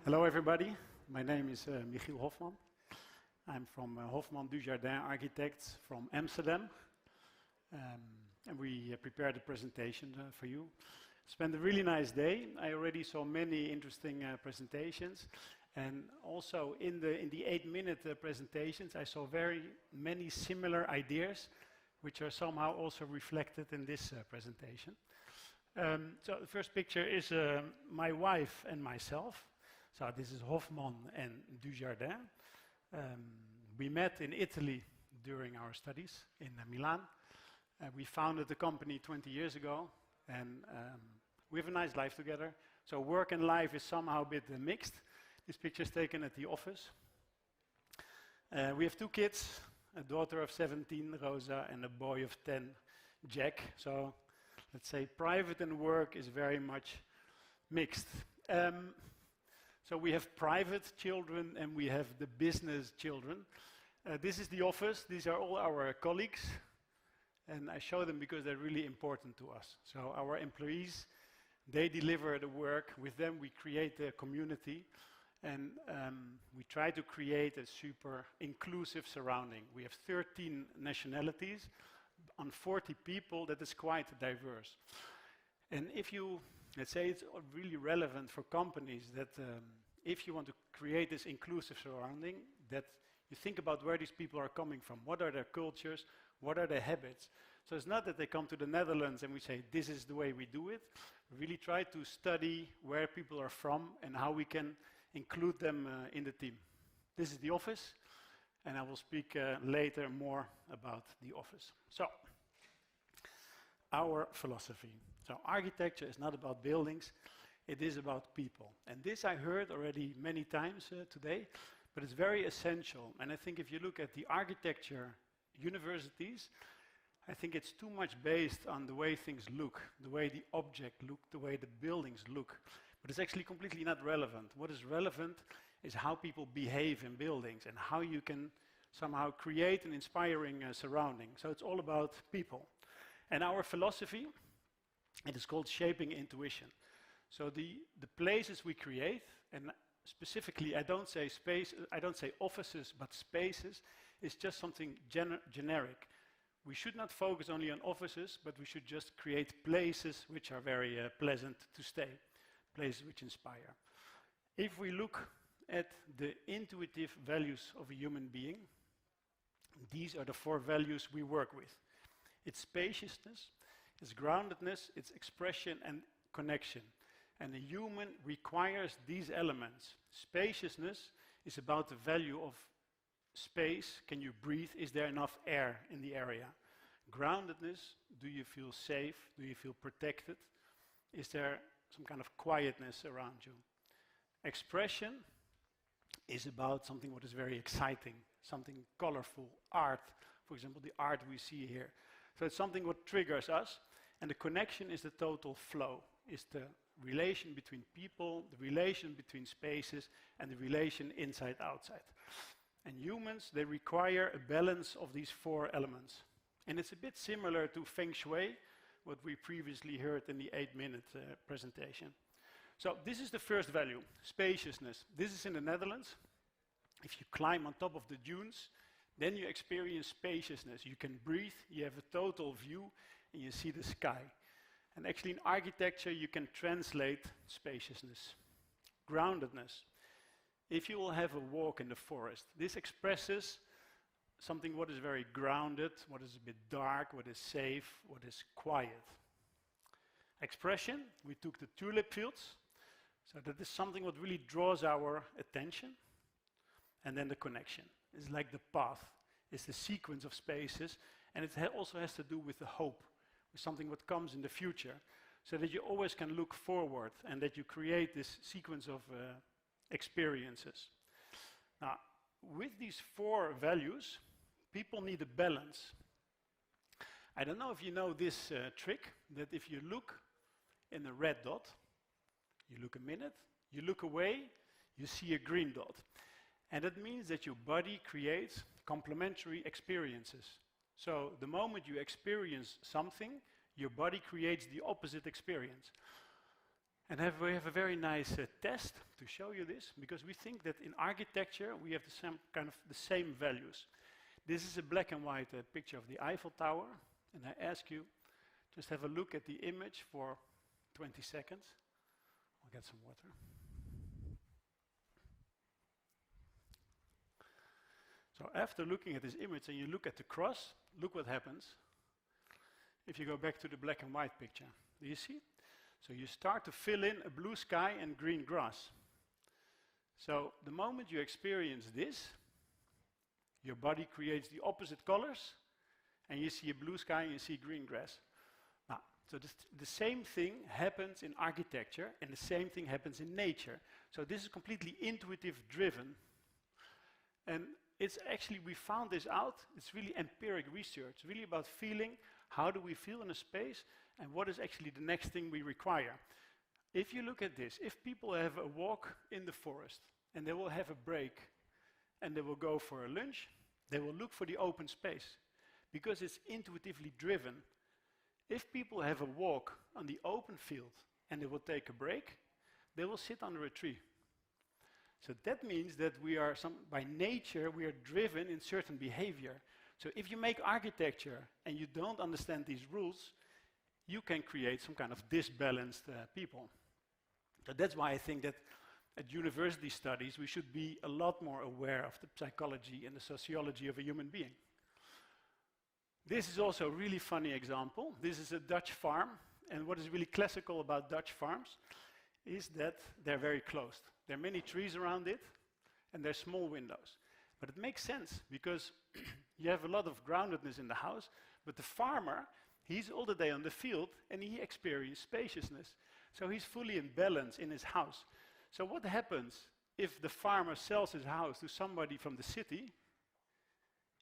Hello everybody, my name is Michiel Hofman. I'm from HofmanDujardin Architects from Amsterdam. And we prepared a presentation for you. Spent a really nice day. I already saw many interesting presentations. And also in the 8-minute presentations, I saw very many similar ideas, which are somehow also reflected in this presentation. So the first picture is my wife and myself. So this is Hofman and Dujardin. We met in Italy during our studies in Milan. We founded the company 20 years ago, and we have a nice life together. So work and life is somehow a bit mixed. This picture is taken at the office. We have 2 kids, a daughter of 17, Rosa, and a boy of 10, Jack. So let's say private and work is very much mixed. So we have private children and we have the business children. This is the office. These are all our colleagues. And I show them because they're really important to us. So our employees, they deliver the work. With them, we create a community. And we try to create a super inclusive surrounding. We have 13 nationalities on 40 people. That is quite diverse. And if you, let's say it's really relevant for companies that if you want to create this inclusive surrounding, that you think about where these people are coming from. What are their cultures? What are their habits? So it's not that they come to the Netherlands and we say, this is the way we do it. We really try to study where people are from and how we can include them in the team. This is the office, and I will speak later more about the office. So, our philosophy. So architecture is not about buildings, it is about people. And this I heard already many times today, but it's very essential. And I think if you look at the architecture universities, I think it's too much based on the way things look, the way the object look, the way the buildings look. But it's actually completely not relevant. What is relevant is how people behave in buildings and how you can somehow create an inspiring surrounding. So it's all about people. And our philosophy, it is called shaping intuition. So the places we create, and specifically I don't say space, I don't say offices, but spaces, is just something generic. We should not focus only on offices, but we should just create places which are very pleasant to stay, places which inspire. If we look at the intuitive values of a human being, these are the 4 values we work with. It's spaciousness, it's groundedness, it's expression and connection. And a human requires these elements. Spaciousness is about the value of space. Can you breathe? Is there enough air in the area? Groundedness, do you feel safe? Do you feel protected? Is there some kind of quietness around you? Expression is about something what is very exciting, something colorful, art. For example, the art we see here. So it's something what triggers us, and the connection is the total flow, is the relation between people, the relation between spaces, and the relation inside-outside. And humans, they require a balance of these 4 elements. And it's a bit similar to Feng Shui, what we previously heard in the 8-minute presentation. So this is the first value, spaciousness. This is in the Netherlands. If you climb on top of the dunes, then you experience spaciousness. You can breathe, you have a total view, and you see the sky. And actually in architecture, you can translate spaciousness. Groundedness. If you will have a walk in the forest, this expresses something what is very grounded, what is a bit dark, what is safe, what is quiet. Expression, we took the tulip fields, so that is something what really draws our attention. And then the connection. It's like the path, it's the sequence of spaces, and it also has to do with the hope, with something what comes in the future, so that you always can look forward and that you create this sequence of experiences. Now, with these 4 values, people need a balance. I don't know if you know this trick, that if you look in a red dot, you look a minute, you look away, you see a green dot. And that means that your body creates complementary experiences. So the moment you experience something, your body creates the opposite experience. And we have a very nice test to show you this, because we think that in architecture we have the same values. This is a black and white picture of the Eiffel Tower, and I ask you just have a look at the image for 20 seconds. I'll get some water. So after looking at this image and you look at the cross, look what happens if you go back to the black and white picture. Do you see? So you start to fill in a blue sky and green grass. So the moment you experience this, your body creates the opposite colors, and you see a blue sky and you see green grass. Now, so the same thing happens in architecture, and the same thing happens in nature. So this is completely intuitive driven. And it's actually, we found this out, it's really empiric research, really about feeling, how do we feel in a space, and what is actually the next thing we require. If you look at this, if people have a walk in the forest, and they will have a break, and they will go for a lunch, they will look for the open space, because it's intuitively driven. If people have a walk on the open field, and they will take a break, they will sit under a tree. So that means that we are by nature, we are driven in certain behavior. So if you make architecture and you don't understand these rules, you can create some kind of disbalanced people. So that's why I think that at university studies, we should be a lot more aware of the psychology and the sociology of a human being. This is also a really funny example. This is a Dutch farm, and what is really classical about Dutch farms is that they're very closed. There are many trees around it, and there's small windows. But it makes sense, because you have a lot of groundedness in the house, but the farmer, he's all the day on the field, and he experiences spaciousness. So he's fully in balance in his house. So what happens if the farmer sells his house to somebody from the city?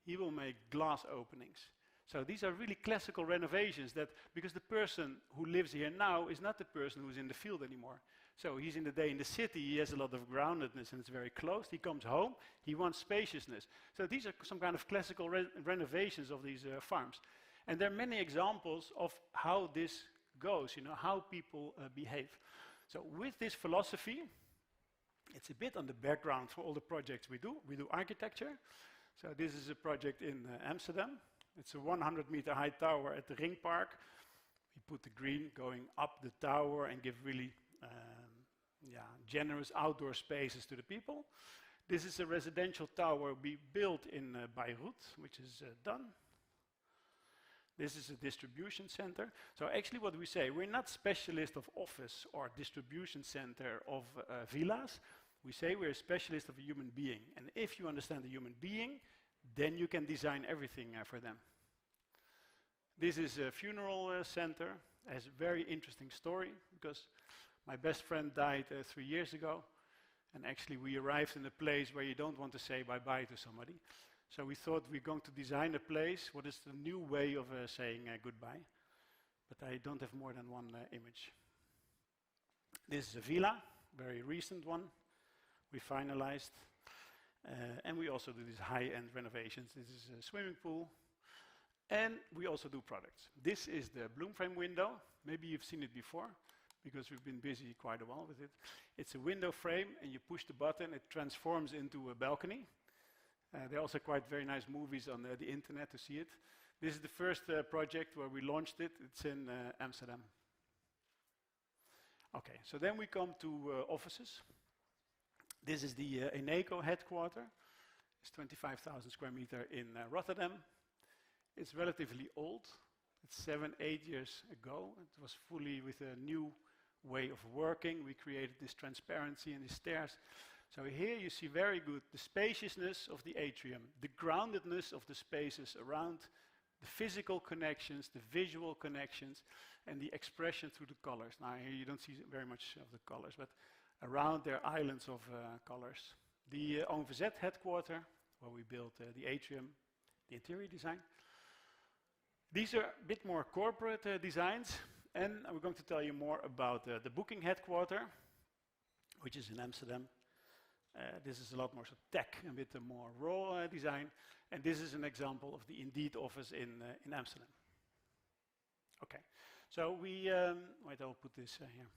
He will make glass openings. So these are really classical renovations, that because the person who lives here now is not the person who's in the field anymore. So he's in the day in the city, he has a lot of groundedness and it's very closed. He comes home, he wants spaciousness. So these are some kind of classical renovations of these farms. And there are many examples of how this goes, how people behave. So with this philosophy, it's a bit on the background for all the projects we do. We do architecture. So this is a project in Amsterdam. It's a 100-meter high tower at the Ring Park. We put the green going up the tower and give really generous outdoor spaces to the people. This is a residential tower we built in Beirut, which is done. This is a distribution center. So actually what we say, we're not specialists of office or distribution center of villas. We say we're a specialist of a human being. And if you understand the human being, then you can design everything for them. This is a funeral center. It has a very interesting story, because my best friend died 3 years ago. And actually we arrived in a place where you don't want to say bye-bye to somebody. So we thought we're going to design a place. What is the new way of saying goodbye? But I don't have more than one image. This is a villa, very recent one. We finalized. And we also do these high-end renovations. This is a swimming pool. And we also do products. This is the bloom frame window. Maybe you've seen it before, because we've been busy quite a while with it. It's a window frame, and you push the button, it transforms into a balcony. There are also quite very nice movies on the internet to see it. This is the first project where we launched it. It's in Amsterdam. Okay, so then we come to offices. This is the Eneco headquarter. It's 25,000 square meter in Rotterdam. It's relatively old. It's 7, 8 years ago. It was fully with a new way of working. We created this transparency and these stairs. So here you see very good the spaciousness of the atrium, the groundedness of the spaces around, the physical connections, the visual connections, and the expression through the colors. Now here you don't see very much of the colors, but around there are islands of colors. The OMVZ headquarter, where we built the atrium, the interior design. These are a bit more corporate designs, and we're going to tell you more about the booking headquarter, which is in Amsterdam. This is a lot more tech, a bit more raw design, and this is an example of the Indeed office in Amsterdam. Okay, so we, wait, I'll put this here.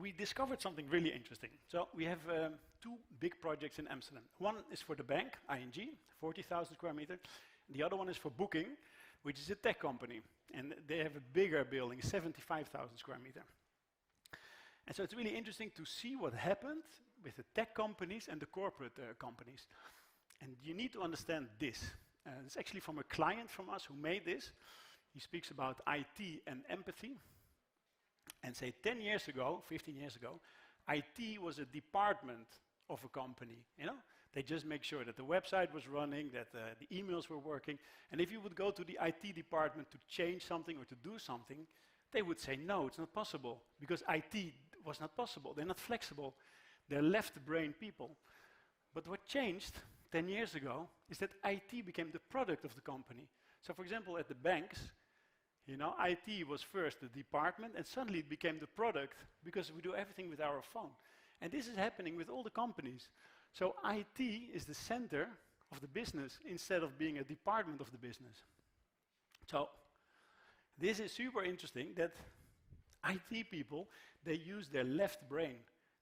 we discovered something really interesting. So we have two big projects in Amsterdam. One is for the bank, ING, 40,000 square meters. The other one is for Booking, which is a tech company. And they have a bigger building, 75,000 square meters. And so it's really interesting to see what happened with the tech companies and the corporate companies. And you need to understand this. It's actually from a client from us who made this. He speaks about IT and empathy. And say 10 years ago, 15 years ago, IT was a department of a company, you know? They just make sure that the website was running, that the emails were working. And if you would go to the IT department to change something or to do something, they would say, no, it's not possible, because IT was not possible. They're not flexible. They're left-brain people. But what changed 10 years ago is that IT became the product of the company. So for example, at the banks, you know, IT was first the department, and suddenly it became the product because we do everything with our phone. And this is happening with all the companies. So IT is the center of the business instead of being a department of the business. So this is super interesting that IT people, they use their left brain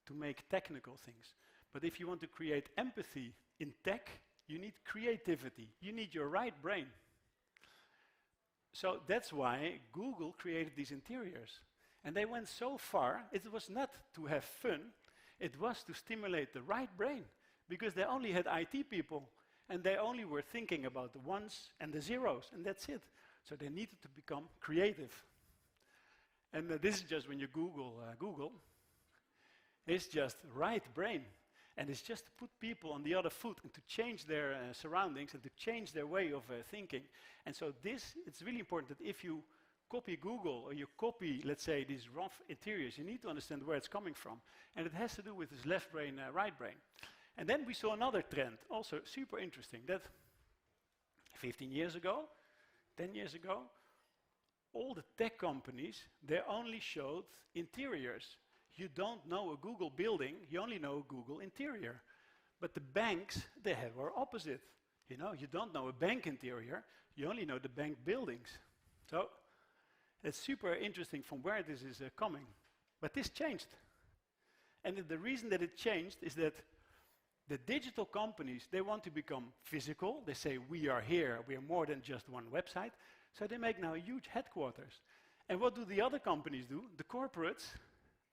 to make technical things. But if you want to create empathy in tech, you need creativity. You need your right brain. So that's why Google created these interiors. And they went so far, it was not to have fun, it was to stimulate the right brain, because they only had IT people, and they only were thinking about the ones and the zeros, and that's it. So they needed to become creative. And this is just when you Google, it's just right brain. And it's just to put people on the other foot and to change their surroundings and to change their way of thinking. And so it's really important that if you copy Google or you copy, let's say, these rough interiors, you need to understand where it's coming from. And it has to do with this left brain, right brain. And then we saw another trend, also super interesting, that 15 years ago, 10 years ago, all the tech companies, they only showed interiors. You don't know a Google building, you only know a Google interior. But the banks, they were opposite. You know, you don't know a bank interior, you only know the bank buildings. So it's super interesting from where this is coming. But this changed. And the reason that it changed is that the digital companies, they want to become physical. They say, we are here, we are more than just one website. So they make now huge headquarters. And what do the other companies do? The corporates,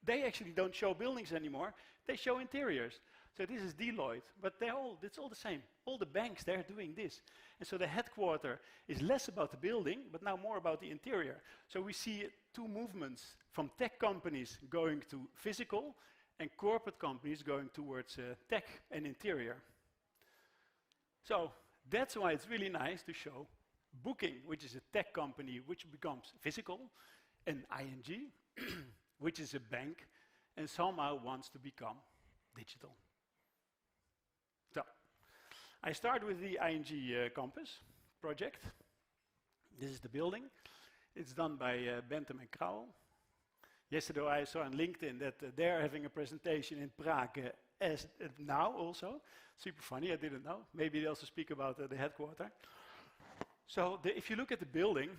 they actually don't show buildings anymore, they show interiors. So this is Deloitte, but it's all the same. All the banks, they're doing this. And so the headquarter is less about the building, but now more about the interior. So we see two movements from tech companies going to physical and corporate companies going towards tech and interior. So that's why it's really nice to show Booking, which is a tech company which becomes physical, and ING, which is a bank, and somehow wants to become digital. So, I start with the ING campus project. This is the building. It's done by Bentham and Crowell. Yesterday I saw on LinkedIn that they're having a presentation in Prague as now also. Super funny, I didn't know. Maybe they also speak about the headquarter. So if you look at the building,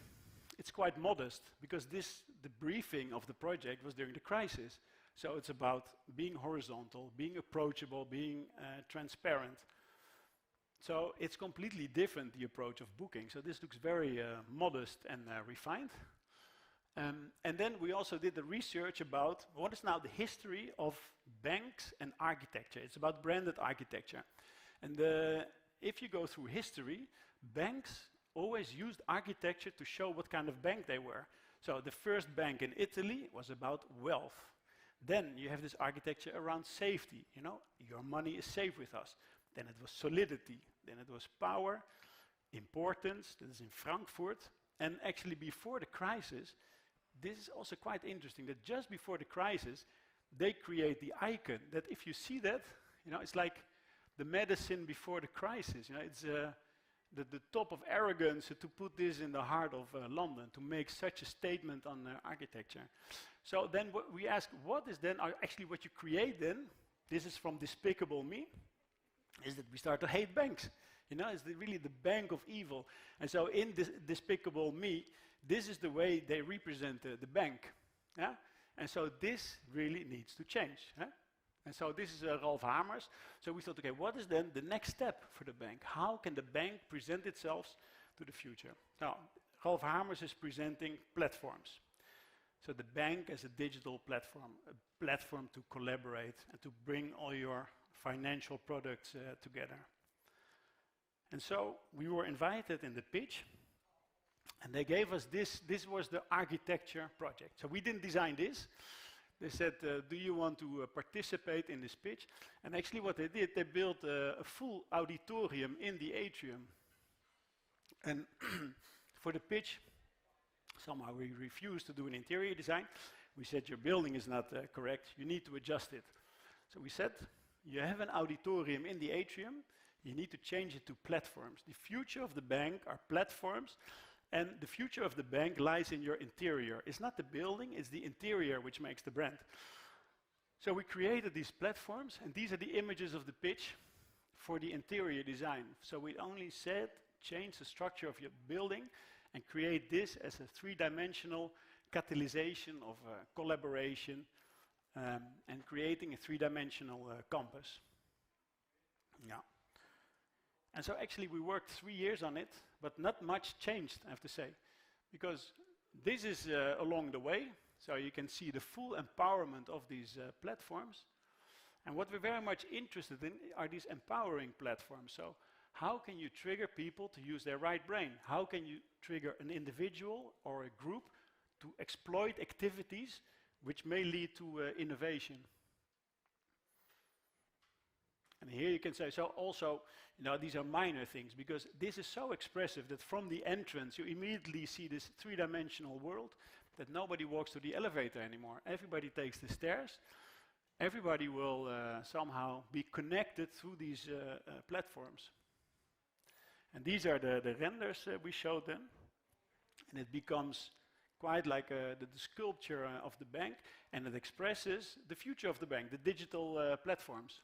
it's quite modest, because the briefing of the project was during the crisis. So it's about being horizontal, being approachable, being transparent. So it's completely different, the approach of Booking. So this looks very modest and refined. And then we also did the research about what is now the history of banks and architecture. It's about branded architecture. And if you go through history, banks always used architecture to show what kind of bank they were. So the first bank in Italy was about wealth. Then you have this architecture around safety. You know, your money is safe with us. Then it was solidity. Then it was power, importance. That is in Frankfurt. And actually before the crisis, this is also quite interesting, that just before the crisis, they create the icon, that if you see that, you know, it's like the medicine before the crisis. You know, it's the top of arrogance to put this in the heart of London, to make such a statement on architecture. So then we ask, what is then actually what you create then? This is from Despicable Me, is that we start to hate banks. You know, it's really the bank of evil. And so in this Despicable Me, this is the way they represent the bank. Yeah? And so this really needs to change. Huh? And so this is Ralph Hamers. So we thought, okay, what is then the next step for the bank? How can the bank present itself to the future? Now, Ralph Hamers is presenting platforms. So the bank as a digital platform, a platform to collaborate and to bring all your financial products together. And so we were invited in the pitch, and they gave us this was the architecture project. So we didn't design this. They said, do you want to participate in this pitch? And actually what they did, they built a full auditorium in the atrium. And for the pitch, somehow we refused to do an interior design. We said, your building is not correct, you need to adjust it. So we said, you have an auditorium in the atrium, you need to change it to platforms. The future of the bank are platforms, and the future of the bank lies in your interior. It's not the building, it's the interior which makes the brand. So we created these platforms, and these are the images of the pitch for the interior design. So we only said, change the structure of your building and create this as a three-dimensional catalyzation of collaboration and creating a three-dimensional campus. Yeah. And so actually we worked 3 years on it, but not much changed, I have to say, because this is along the way, so you can see the full empowerment of these platforms. And what we're very much interested in are these empowering platforms. So how can you trigger people to use their right brain? How can you trigger an individual or a group to exploit activities which may lead to innovation? And here you can say, so also, these are minor things, because this is so expressive that from the entrance you immediately see this three-dimensional world that nobody walks to the elevator anymore. Everybody takes the stairs. Everybody will somehow be connected through these platforms. And these are the renders we showed them. And it becomes quite like the sculpture of the bank, and it expresses the future of the bank, the digital platforms.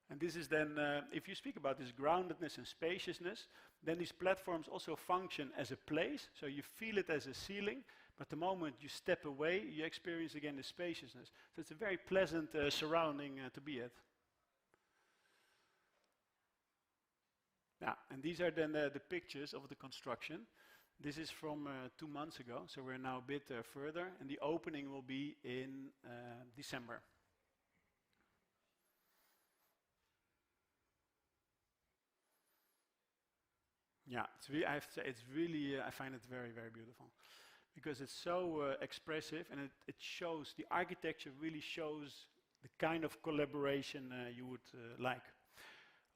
And this is then, if you speak about this groundedness and spaciousness, then these platforms also function as a place, so you feel it as a ceiling, but the moment you step away, you experience again the spaciousness. So it's a very pleasant surrounding to be at. Yeah, and these are then the pictures of the construction. This is from 2 months ago, so we're now a bit further, and the opening will be in December. Yeah, I have to say, it's really, I find it very, very beautiful. Because it's so expressive, and it shows, the architecture really shows the kind of collaboration you would like.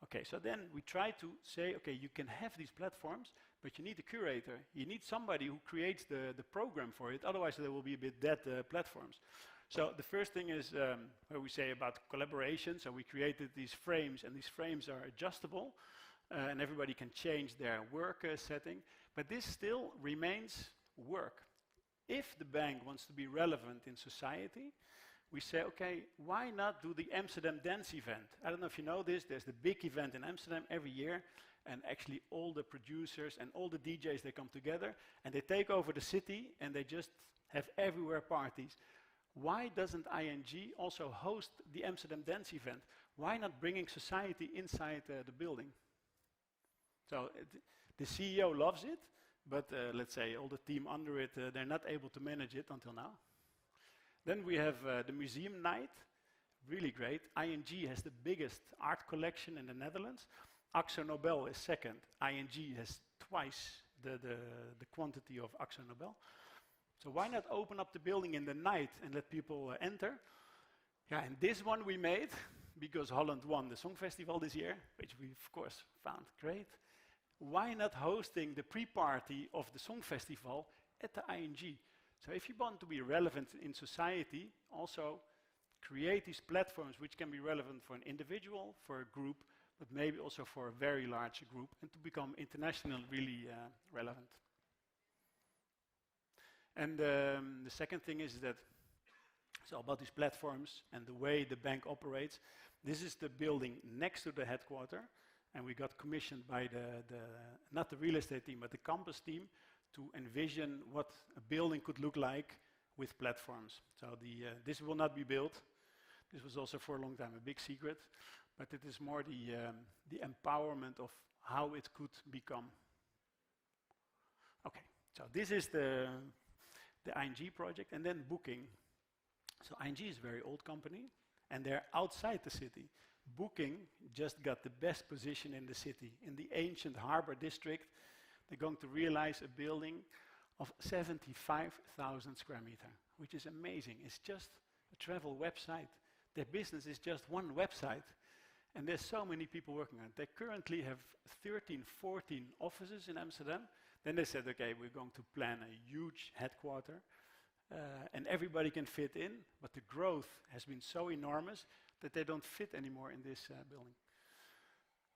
Okay, so then we try to say, okay, you can have these platforms, but you need a curator. You need somebody who creates the program for it, otherwise there will be a bit dead platforms. So the first thing is where we say about collaboration. So we created these frames, and these frames are adjustable. And everybody can change their work setting, but this still remains work. If the bank wants to be relevant in society, we say, okay, why not do the Amsterdam Dance event? I don't know if you know this, there's the big event in Amsterdam every year, and actually all the producers and all the DJs, they come together, and they take over the city, and they just have everywhere parties. Why doesn't ING also host the Amsterdam Dance event? Why not bringing society inside the building? So the CEO loves it, but let's say all the team under it, they're not able to manage it until now. Then we have the museum night, really great. ING has the biggest art collection in the Netherlands. Axo Nobel is second. ING has twice the quantity of Axo Nobel. So why not open up the building in the night and let people enter? Yeah, and this one we made because Holland won the Songfestival this year, which we of course found great. Why not hosting the pre-party of the Songfestival at the ING? So if you want to be relevant in society, also create these platforms which can be relevant for an individual, for a group, but maybe also for a very large group, and to become internationally really relevant. And the second thing is that, so about these platforms and the way the bank operates, this is the building next to the headquarters, and we got commissioned by not the real estate team, but the campus team, to envision what a building could look like with platforms. So this will not be built. This was also for a long time a big secret, but it is more the empowerment of how it could become. Okay, so this is the ING project, and then Booking. So ING is a very old company, and they're outside the city. Booking just got the best position in the city. In the ancient harbor district, they're going to realize a building of 75,000 square meters, which is amazing. It's just a travel website. Their business is just one website, and there's so many people working on it. They currently have 13, 14 offices in Amsterdam. Then they said, okay, we're going to plan a huge headquarter, and everybody can fit in, but the growth has been so enormous that they don't fit anymore in this building.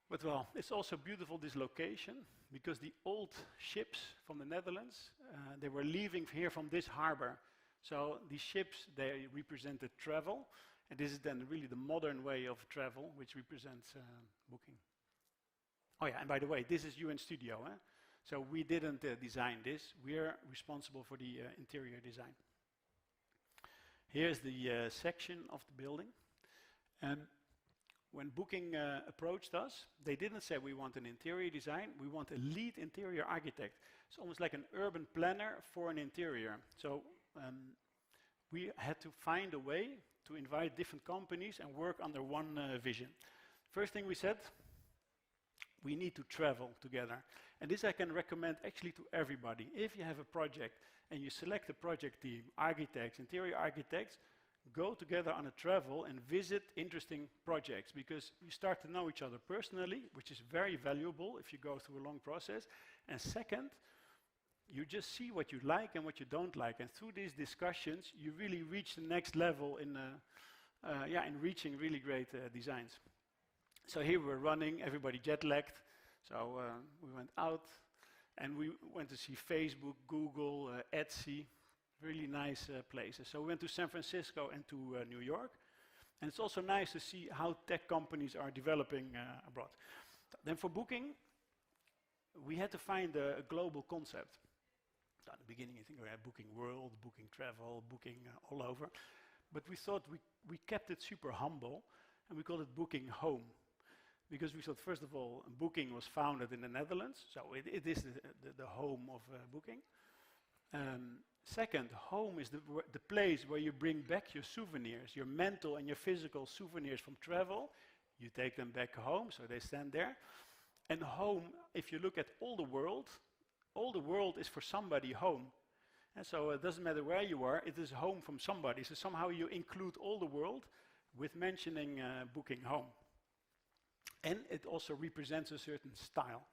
But well, it's also beautiful, this location, because the old ships from the Netherlands, they were leaving here from this harbor. So these ships, they represented travel, and this is then really the modern way of travel, which represents Booking. Oh yeah, and by the way, this is UN Studio. So we didn't design this. We're responsible for the interior design. Here's the section of the building. When Booking approached us, they didn't say we want an interior design, we want a lead interior architect. It's almost like an urban planner for an interior. So we had to find a way to invite different companies and work under one vision. First thing we said, we need to travel together. And this I can recommend actually to everybody. If you have a project and you select a project team, architects, interior architects, go together on a travel and visit interesting projects, because you start to know each other personally, which is very valuable if you go through a long process. And second, you just see what you like and what you don't like. And through these discussions, you really reach the next level in reaching really great designs. So here we're running, everybody jet-lagged. So we went out and we went to see Facebook, Google, Etsy, really nice places. So we went to San Francisco and to New York. And it's also nice to see how tech companies are developing abroad. Then for Booking, we had to find a global concept. So in the beginning, I think we had Booking World, Booking Travel, Booking all over. But we thought we kept it super humble, and we called it Booking Home. Because we thought, first of all, Booking was founded in the Netherlands, so it is the home of Booking. Second, home is the place where you bring back your souvenirs, your mental and your physical souvenirs from travel. You take them back home, so they stand there. And home, if you look at all the world is for somebody home. And so it doesn't matter where you are, it is home from somebody. So somehow you include all the world with mentioning Booking Home. And it also represents a certain style.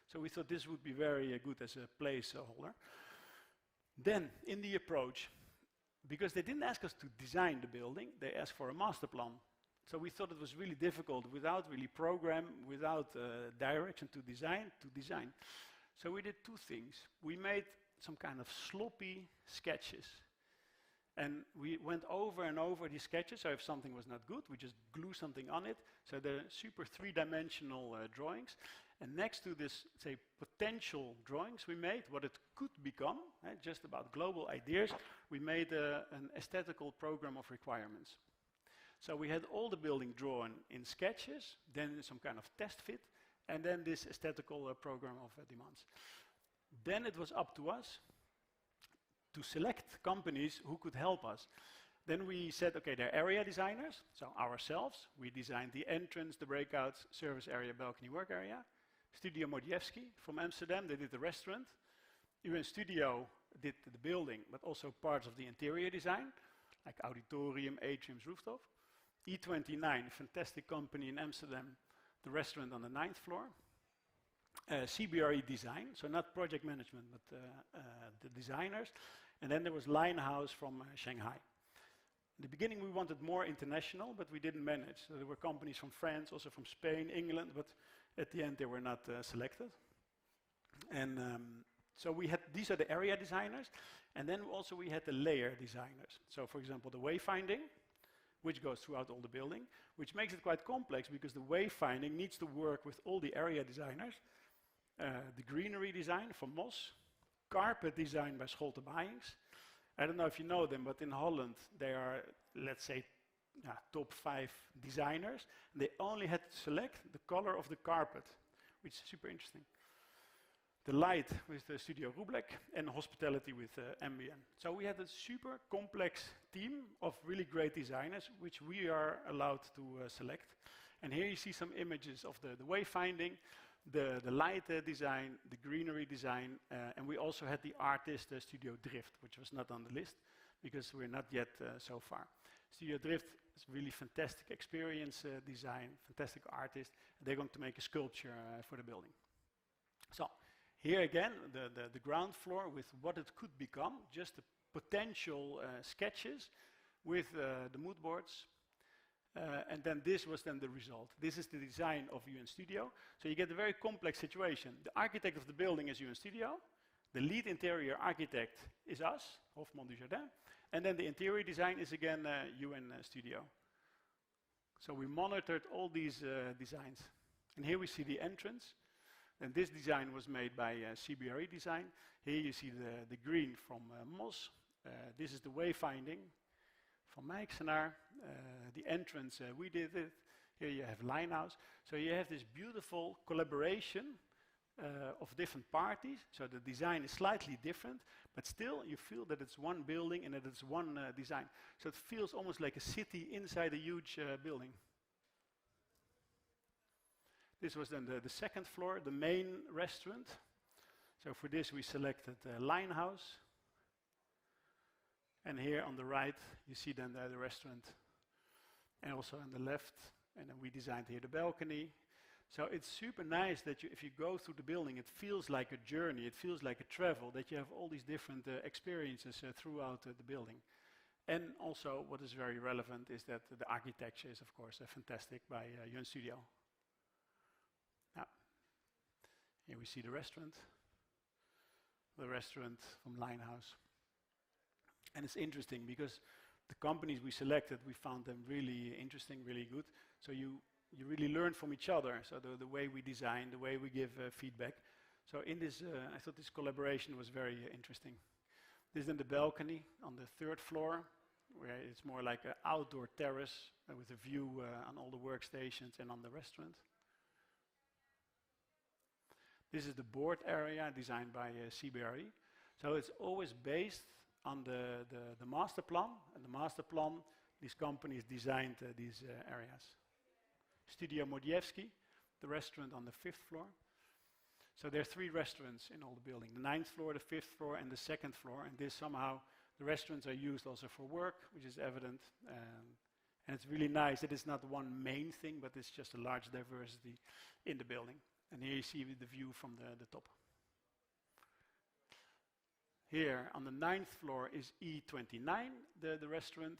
So we thought this would be very good as a placeholder. Then, in the approach, because they didn't ask us to design the building, they asked for a master plan. So we thought it was really difficult, without really program, without direction to design. So we did two things. We made some kind of sloppy sketches. And we went over and over these sketches, so if something was not good, we just glue something on it. So they're super three-dimensional drawings. And next to this, say, potential drawings we made, what it could become, just about global ideas, we made an aesthetical program of requirements. So we had all the building drawn in sketches, then some kind of test fit, and then this aesthetical program of demands. Then it was up to us to select companies who could help us. Then we said, okay, they're area designers, so ourselves. We designed the entrance, the breakouts, service area, balcony, work area. Studio Modiewski from Amsterdam, they did the restaurant. UN Studio did the building, but also parts of the interior design, like auditorium, atriums, rooftop. E29, fantastic company in Amsterdam, the restaurant on the 9th floor. CBRE Design, so not project management, but the designers. And then there was Linehouse from Shanghai. In the beginning, we wanted more international, but we didn't manage. So there were companies from France, also from Spain, England, but at the end, they were not selected. And so we had, these are the area designers, and then also we had the layer designers. So for example, the wayfinding, which goes throughout all the building, which makes it quite complex because the wayfinding needs to work with all the area designers. The greenery design from Moss, carpet design by Scholte Buyings, I don't know if you know them, but in Holland, they are, let's say, top 5 designers. They only had to select the color of the carpet, which is super interesting. The light with the Studio Rublek and hospitality with Ambient. So we had a super complex team of really great designers, which we are allowed to select. And here you see some images of the wayfinding, the light design, the greenery design, and we also had the artist Studio Drift, which was not on the list because we're not yet so far. Studio Drift is really fantastic experience design, fantastic artist. They're going to make a sculpture for the building. So here again, the ground floor with what it could become, just the potential sketches with the mood boards. And then this was then the result. This is the design of UN Studio. So you get a very complex situation. The architect of the building is UN Studio. The lead interior architect is us, HofmanDujardin. And then the interior design is again UN Studio. So we monitored all these designs. And here we see the entrance. And this design was made by CBRE Design. Here you see the green from Moss. This is the wayfinding from Mijksenaar. The entrance, we did it. Here you have Linehouse. So you have this beautiful collaboration of different parties. So the design is slightly different, but still you feel that it's one building and that it's one design. So it feels almost like a city inside a huge building. This was then the second floor, the main restaurant. So for this we selected Linehouse. And here on the right you see then the restaurant. And also on the left, and then we designed here the balcony. So it's super nice that if you go through the building, it feels like a journey, it feels like a travel, that you have all these different experiences throughout the building. And also what is very relevant is that the architecture is of course fantastic by UN Studio. Here we see the restaurant from Linehouse. And it's interesting because the companies we selected, we found them really interesting, really good. So you really learn from each other. So the way we design, the way we give feedback. So in this, I thought this collaboration was very interesting. This is then the balcony on the 3rd floor, where it's more like an outdoor terrace with a view on all the workstations and on the restaurant. This is the board area designed by CBRE. So it's always based on the master plan. And the master plan, these companies designed these areas. Studio Modievski, the restaurant on the 5th floor. So there are 3 restaurants in all the building. The 9th floor, the 5th floor, and the 2nd floor. And this somehow, the restaurants are used also for work, which is evident. And it's really nice that it's not one main thing, but it's just a large diversity in the building. And here you see the view from the top. Here on the 9th floor is E29, the restaurant,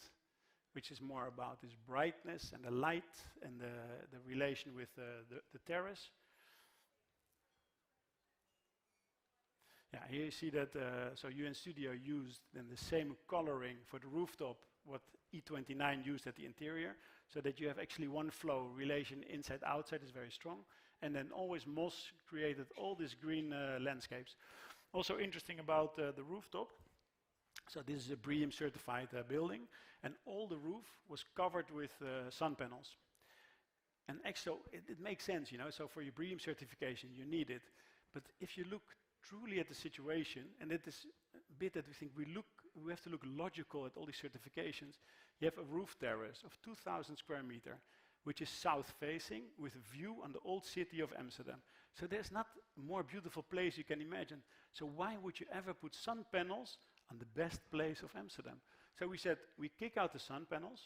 which is more about this brightness and the light and the relation with the terrace. Yeah, here you see that so UN Studio used then the same coloring for the rooftop what E29 used at the interior, so that you have actually one flow relation inside-outside is very strong. And then always Moss created all these green landscapes. Also interesting about the rooftop. So this is a BREEAM certified building, and all the roof was covered with sun panels. And actually, it makes sense, you know. So for your BREEAM certification, you need it. But if you look truly at the situation, and it is a bit that we think we have to look logical at all these certifications. You have a roof terrace of 2,000 square meter, which is south-facing with a view on the old city of Amsterdam. So there's not a more beautiful place you can imagine. So why would you ever put sun panels on the best place of Amsterdam? So we said, we kick out the sun panels,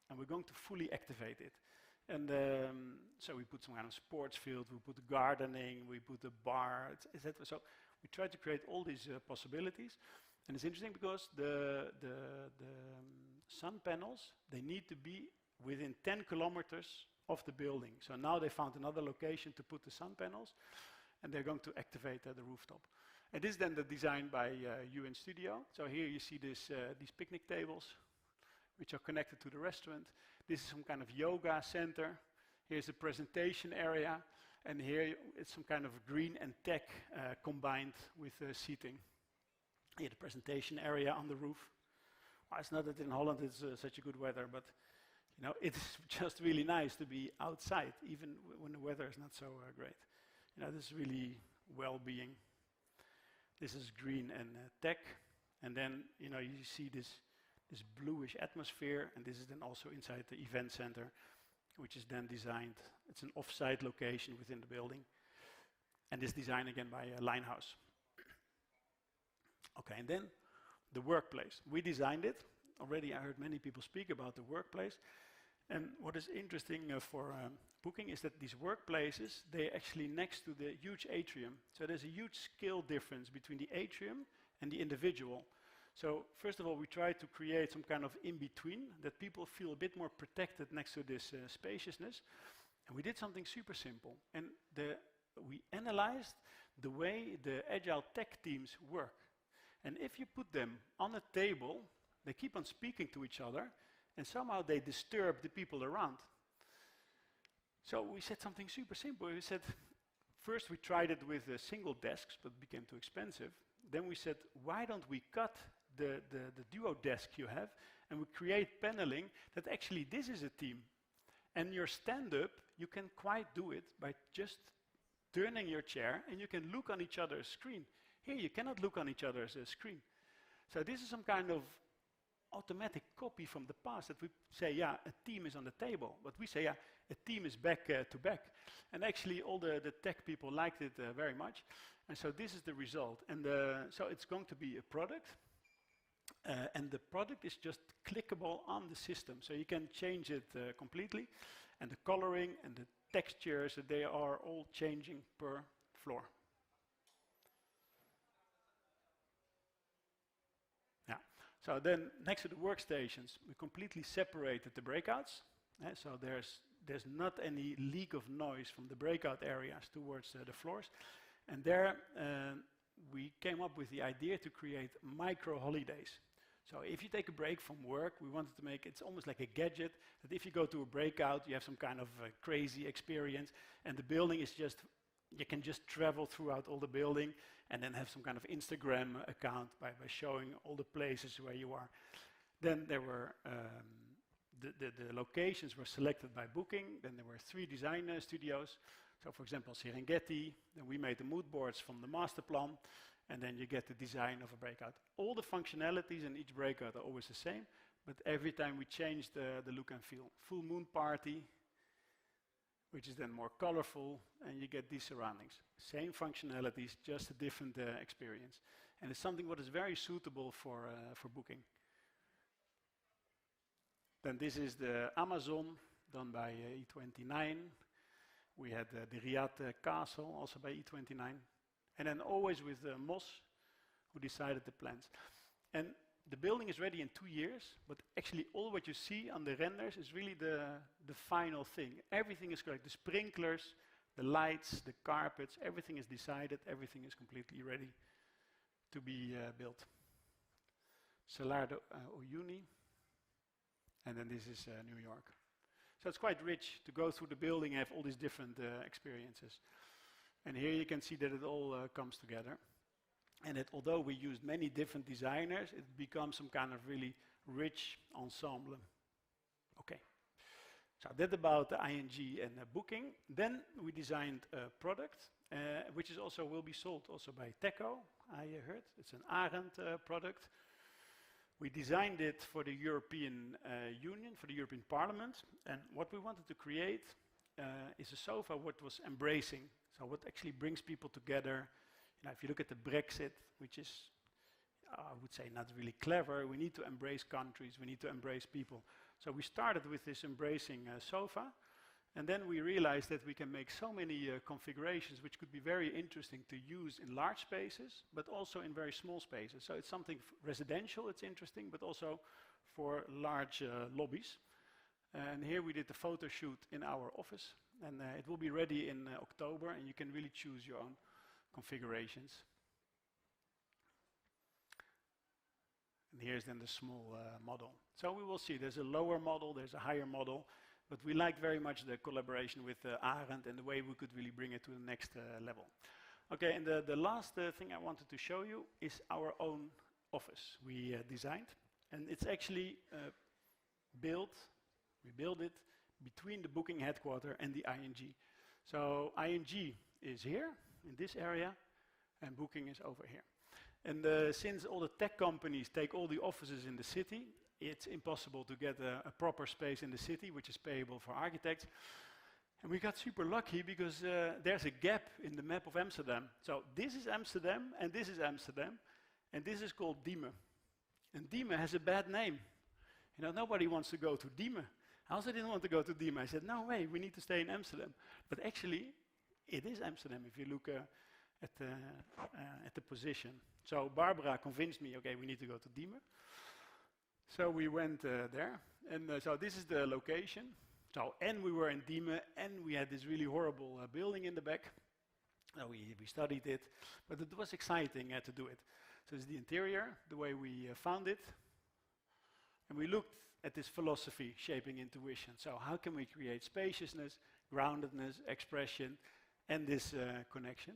and we're going to fully activate it. And so we put some kind of sports field, we put gardening, we put a bar, etc. So we tried to create all these possibilities. And it's interesting because the sun panels, they need to be within 10 kilometers of the building. So now they found another location to put the sun panels, and they're going to activate the rooftop. And this is then the design by UN Studio. So here you see these picnic tables, which are connected to the restaurant. This is some kind of yoga center. Here's a presentation area, and here it's some kind of green and tech combined with seating. Here, the presentation area on the roof. Well, it's not that in Holland it's such a good weather, but you know, it's just really nice to be outside, even when the weather is not so great. You know, this is really well-being. This is green and tech, and then you know you see this bluish atmosphere, and this is then also inside the event center, which is then designed. It's an off-site location within the building, and this design again by Linehouse. Okay, and then the workplace. We designed it. Already I heard many people speak about the workplace. And what is interesting for booking is that these workplaces, they're actually next to the huge atrium. So there's a huge scale difference between the atrium and the individual. So first of all, we try to create some kind of in-between that people feel a bit more protected next to this spaciousness. And we did something super simple. And we analyzed the way the agile tech teams work. And if you put them on a table, they keep on speaking to each other, and somehow they disturb the people around. So we said something super simple. We said, first we tried it with single desks, but it became too expensive. Then we said, why don't we cut the duo desk you have, and we create paneling that actually this is a team. And your stand-up, you can quite do it by just turning your chair, and you can look on each other's screen. Here, you cannot look on each other's screen. So this is some kind of automatic copy from the past that we say, yeah, a team is on the table. But we say, yeah, a team is back to back. And actually, all the tech people liked it very much. And so this is the result. And so it's going to be a product. And the product is just clickable on the system. So you can change it completely. And the coloring and the textures, they are all changing per floor. So then, next to the workstations, we completely separated the breakouts. So there's not any leak of noise from the breakout areas towards the floors. And there, we came up with the idea to create micro holidays. So if you take a break from work, we wanted to make it's almost like a gadget that if you go to a breakout, you have some kind of crazy experience, and the building is just you can just travel throughout all the building and then have some kind of Instagram account by showing all the places where you are. Then there were, the locations were selected by booking. Then there were 3 design studios. So for example, Serengeti, then we made the mood boards from the master plan, and then you get the design of a breakout. All the functionalities in each breakout are always the same, but every time we change the look and feel. Full moon party, which is then more colorful, and you get these surroundings. Same functionalities, just a different experience. And it's something what is very suitable for booking. Then this is the Amazon, done by E29. We had the Riyadh Castle, also by E29. And then always with Moss, who decided the plans. And the building is ready in 2 years, but actually all what you see on the renders is really the final thing. Everything is correct. The sprinklers, the lights, the carpets, everything is decided. Everything is completely ready to be built. Salar de Uyuni. And then this is New York. So it's quite rich to go through the building and have all these different experiences. And here you can see that it all comes together. And that although we used many different designers, it becomes some kind of really rich ensemble. Okay. So that about the ING and booking. Then we designed a product, which is also will be sold also by Techo, I heard. It's an Arend product. We designed it for the European Union, for the European Parliament. And what we wanted to create is a sofa what was embracing. So what actually brings people together. You know, if you look at the Brexit, which is, I would say, not really clever, we need to embrace countries, we need to embrace people. So we started with this embracing sofa, and then we realized that we can make so many configurations which could be very interesting to use in large spaces, but also in very small spaces. So it's something residential, it's interesting, but also for large lobbies. And here we did the photo shoot in our office, and it will be ready in October, and you can really choose your own configurations. And here's then the small model. So we will see, there's a lower model, there's a higher model, but we like very much the collaboration with Arend and the way we could really bring it to the next level. Okay, and the last thing I wanted to show you is our own office we designed, and it's actually built, we built it between the booking headquarter and the ING. So ING is here, in this area, and booking is over here. And since all the tech companies take all the offices in the city, it's impossible to get a proper space in the city, which is payable for architects. And we got super lucky because there's a gap in the map of Amsterdam. So this is Amsterdam, and this is Amsterdam, and this is called Diemen. And Diemen has a bad name. You know, nobody wants to go to Diemen. I also didn't want to go to Diemen. I said, no way, we need to stay in Amsterdam. But actually, it is Amsterdam if you look at the position. So Barbara convinced me, okay, we need to go to Diemen. So we went there, and so this is the location. So, and we were in Diemen, and we had this really horrible building in the back. We studied it, but it was exciting to do it. So it's the interior, the way we found it. And we looked at this philosophy, shaping intuition. So how can we create spaciousness, groundedness, expression, and this connection?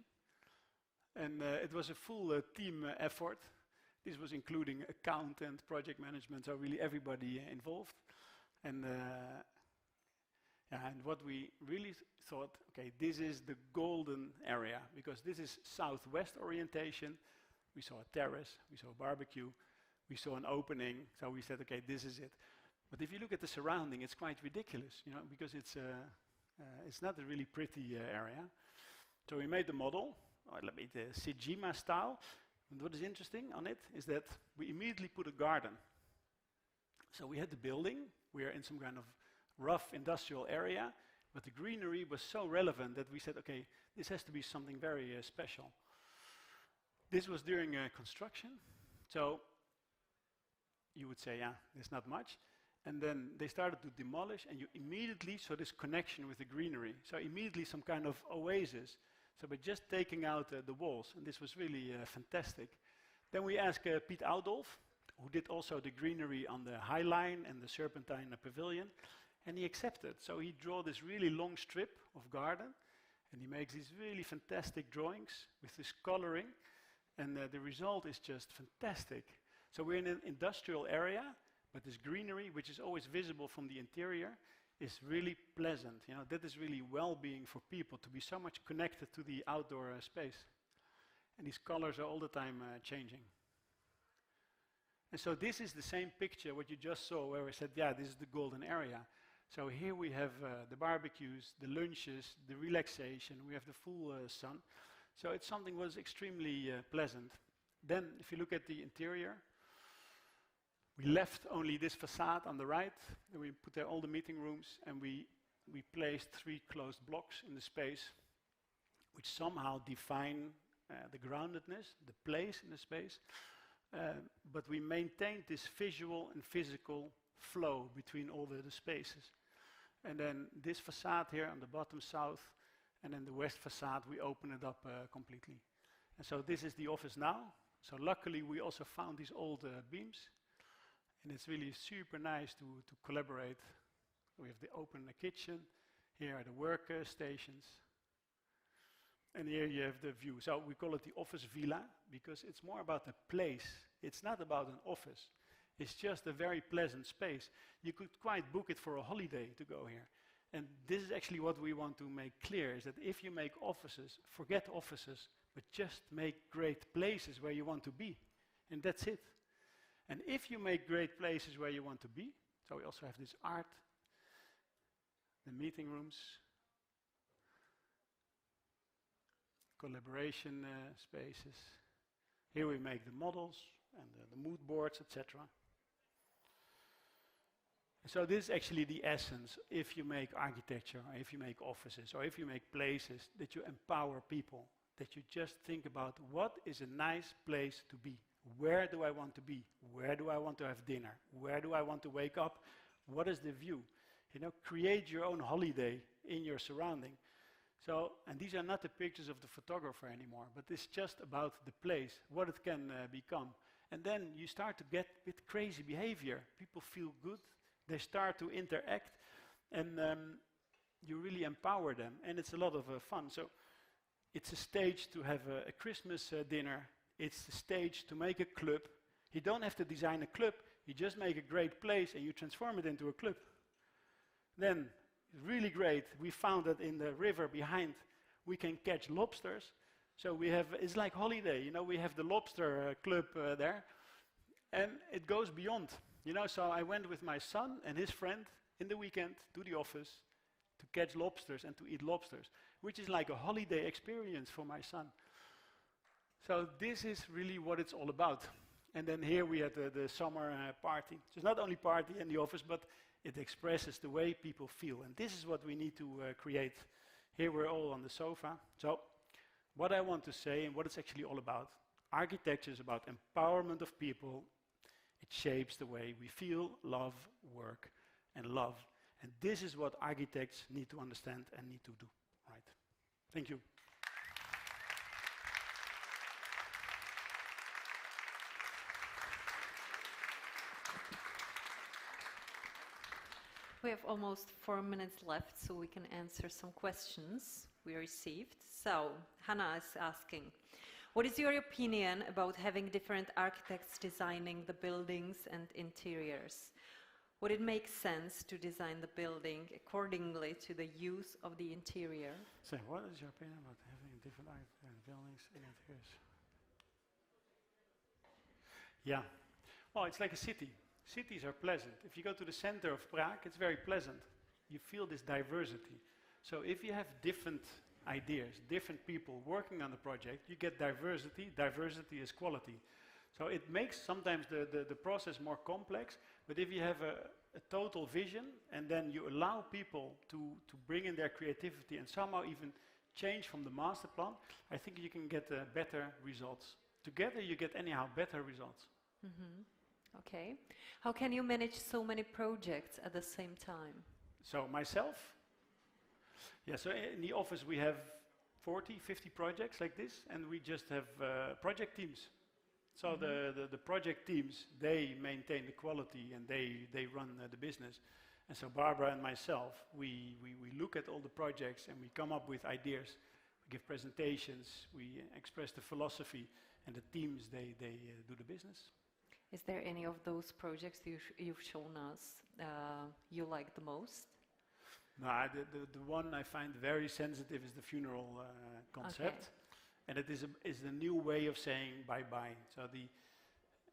And it was a full team effort. This was including accountant, project management, so really everybody involved. And and what we really thought, okay, this is the golden area, because this is southwest orientation. We saw a terrace, we saw a barbecue, we saw an opening, so we said, okay, this is it. But if you look at the surrounding, it's quite ridiculous, you know, because it's not a really pretty area. So we made the model, the Sejima style. And what is interesting on it is that we immediately put a garden. So we had the building, we are in some kind of rough industrial area, but the greenery was so relevant that we said, okay, this has to be something very special. This was during construction, so you would say, yeah, there's not much. And then they started to demolish, and you immediately saw this connection with the greenery. So immediately some kind of oasis. So by just taking out the walls, and this was really fantastic. Then we asked Piet Oudolf, who did also the greenery on the High Line and the Serpentine Pavilion, and he accepted. So he drew this really long strip of garden, and he makes these really fantastic drawings with this coloring, and the result is just fantastic. So we're in an industrial area, but this greenery, which is always visible from the interior, is really pleasant. You know, that is really well-being for people, to be so much connected to the outdoor space. And these colors are all the time changing. And so this is the same picture, what you just saw, where we said, yeah, this is the golden area. So here we have the barbecues, the lunches, the relaxation, we have the full sun. So it's something was extremely pleasant. Then, if you look at the interior, we left only this facade on the right, and we put there all the meeting rooms, and we placed 3 closed blocks in the space, which somehow define the groundedness, the place in the space, but we maintained this visual and physical flow between all the spaces. And then this facade here on the bottom south, and then the west facade, we open it up completely. And so this is the office now. So luckily we also found these old beams, and it's really super nice to collaborate. We have the open kitchen, here are the work stations, and here you have the view. So we call it the office villa, because it's more about the place. It's not about an office. It's just a very pleasant space. You could quite book it for a holiday to go here. And this is actually what we want to make clear, is that if you make offices, forget offices, but just make great places where you want to be. And that's it. And if you make great places where you want to be, so we also have this art, the meeting rooms, collaboration spaces. Here we make the models and the mood boards, etc. So this is actually the essence, if you make architecture, or if you make offices, or if you make places, that you empower people, that you just think about what is a nice place to be. Where do I want to be? Where do I want to have dinner? Where do I want to wake up? What is the view? You know, create your own holiday in your surrounding. So, and these are not the pictures of the photographer anymore, but it's just about the place, what it can become. And then you start to get a bit crazy behavior. People feel good. They start to interact, and you really empower them, and it's a lot of fun. So it's a stage to have a Christmas dinner. It's a stage to make a club. You don't have to design a club, you just make a great place and you transform it into a club. Then, really great, we found that in the river behind we can catch lobsters. So we have, it's like holiday, you know, we have the lobster club there. And it goes beyond, you know, so I went with my son and his friend in the weekend to the office to catch lobsters and to eat lobsters, which is like a holiday experience for my son. So this is really what it's all about. And then here we had the summer party. So it's not only party in the office, but it expresses the way people feel. And this is what we need to create. Here we're all on the sofa. So what I want to say and what it's actually all about, architecture is about empowerment of people. It shapes the way we feel, love, work, and love. And this is what architects need to understand and need to do. Right. Thank you. We have almost 4 minutes left, so we can answer some questions we received. So, Hannah is asking, what is your opinion about having different architects designing the buildings and interiors? Would it make sense to design the building accordingly to the use of the interior? So, what is your opinion about having different buildings and interiors? Yeah, well, it's like a city. Cities are pleasant. If you go to the center of Prague, it's very pleasant. You feel this diversity. So if you have different ideas, different people working on the project, you get diversity. Diversity is quality. So it makes sometimes the process more complex, but if you have a total vision and then you allow people to bring in their creativity and somehow even change from the master plan, I think you can get better results. Together you get anyhow better results. Mm-hmm. Okay. How can you manage so many projects at the same time? So myself? Yeah, so in the office we have 40, 50 projects like this, and we just have project teams. So the project teams, they maintain the quality and they run the business. And so Barbara and myself, we look at all the projects and we come up with ideas. We give presentations, we express the philosophy, and the teams, they do the business. Is there any of those projects you've shown us you like the most? No, the one I find very sensitive is the funeral concept. Okay. And it is a new way of saying bye-bye. So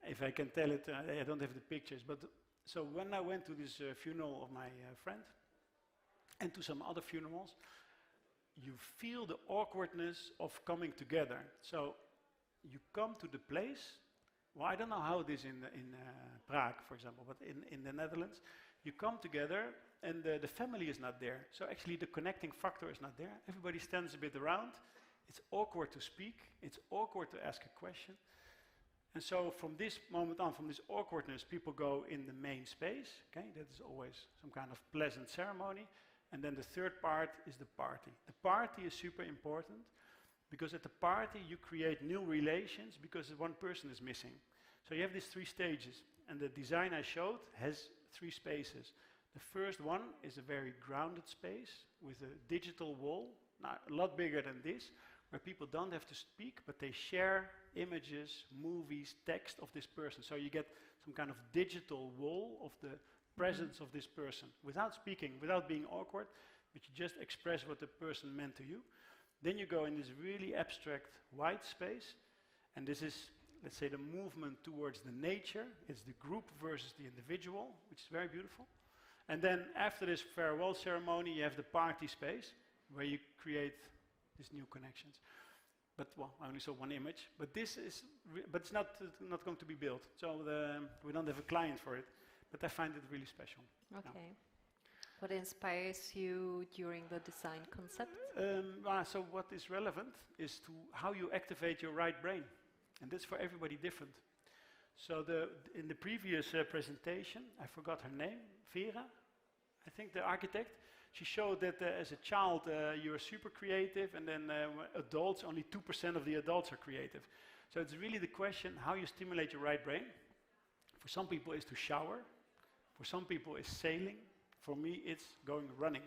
if I can tell it, I don't have the pictures, but so when I went to this funeral of my friend, and to some other funerals, you feel the awkwardness of coming together. So you come to the place. Well, I don't know how it is in Prague, for example, but in the Netherlands, you come together and the family is not there. So actually the connecting factor is not there. Everybody stands a bit around. It's awkward to speak. It's awkward to ask a question. And so from this moment on, from this awkwardness, people go in the main space. Okay, that is always some kind of pleasant ceremony. And then the third part is the party. The party is super important. Because at the party you create new relations because one person is missing. So you have these 3 stages, and the design I showed has 3 spaces. The first one is a very grounded space with a digital wall, now a lot bigger than this, where people don't have to speak, but they share images, movies, text of this person. So you get some kind of digital wall of the presence of this person, without speaking, without being awkward, but you just express what the person meant to you. Then you go in this really abstract white space, and this is, let's say, the movement towards the nature. It's the group versus the individual, which is very beautiful. And then after this farewell ceremony, you have the party space, where you create these new connections. But, well, I only saw one image, but this is, but it's not going to be built. So we don't have a client for it, but I find it really special. Okay. Yeah. What inspires you during the design concept? So what is relevant is to how you activate your right brain. And that's for everybody different. So in the previous presentation, I forgot her name, Vera, I think the architect, she showed that as a child you're super creative, and then adults, only 2% of the adults are creative. So it's really the question how you stimulate your right brain. For some people it's to shower, for some people it's sailing. For me, it's going running.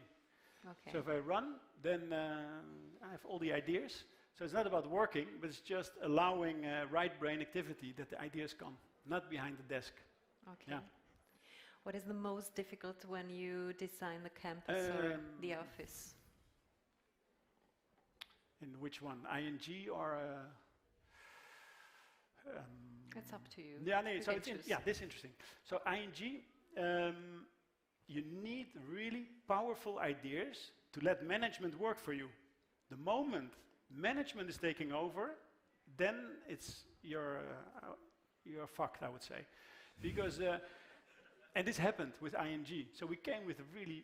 Okay. So if I run, then I have all the ideas. So it's not about working, but it's just allowing right brain activity that the ideas come. not behind the desk. Okay. Yeah. What is the most difficult when you design the campus or the office? In which one? ING or? It's up to you. Yeah, no, You so can it's choose. yeah, this is interesting. So ING, you need really powerful ideas to let management work for you. The moment management is taking over, then you're fucked, I would say, because and this happened with ING. So we came with a really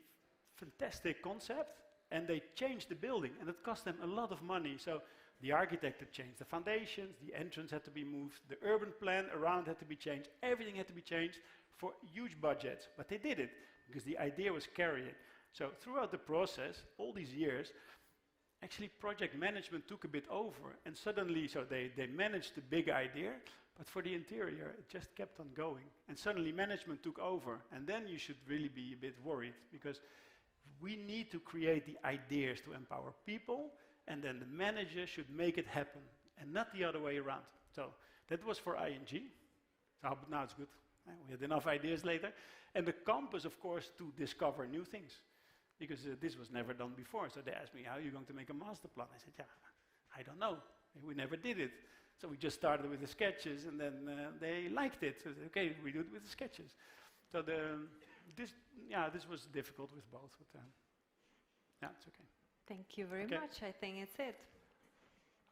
fantastic concept, and they changed the building, and it cost them a lot of money. So the architect had changed the foundations, the entrance had to be moved, the urban plan around had to be changed, everything had to be changed for huge budgets. But they did it because the idea was carrying. So throughout the process, all these years, actually project management took a bit over, and suddenly, so they managed the big idea, but for the interior, it just kept on going. And suddenly management took over, and then you should really be a bit worried, because we need to create the ideas to empower people, and then the manager should make it happen, and not the other way around. So that was for ING. So now it's good. We had enough ideas later. And the campus, of course, to discover new things, because this was never done before. So they asked me, how are you going to make a master plan? I said, yeah, I don't know. We never did it. So we just started with the sketches, and then they liked it. So they said, okay, we do it with the sketches. So this was difficult with both, but yeah, it's okay. Thank you very much. I think it's it.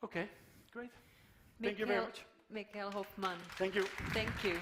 Okay, great. Thank you very much. Michiel Hofman. Thank you. Thank you.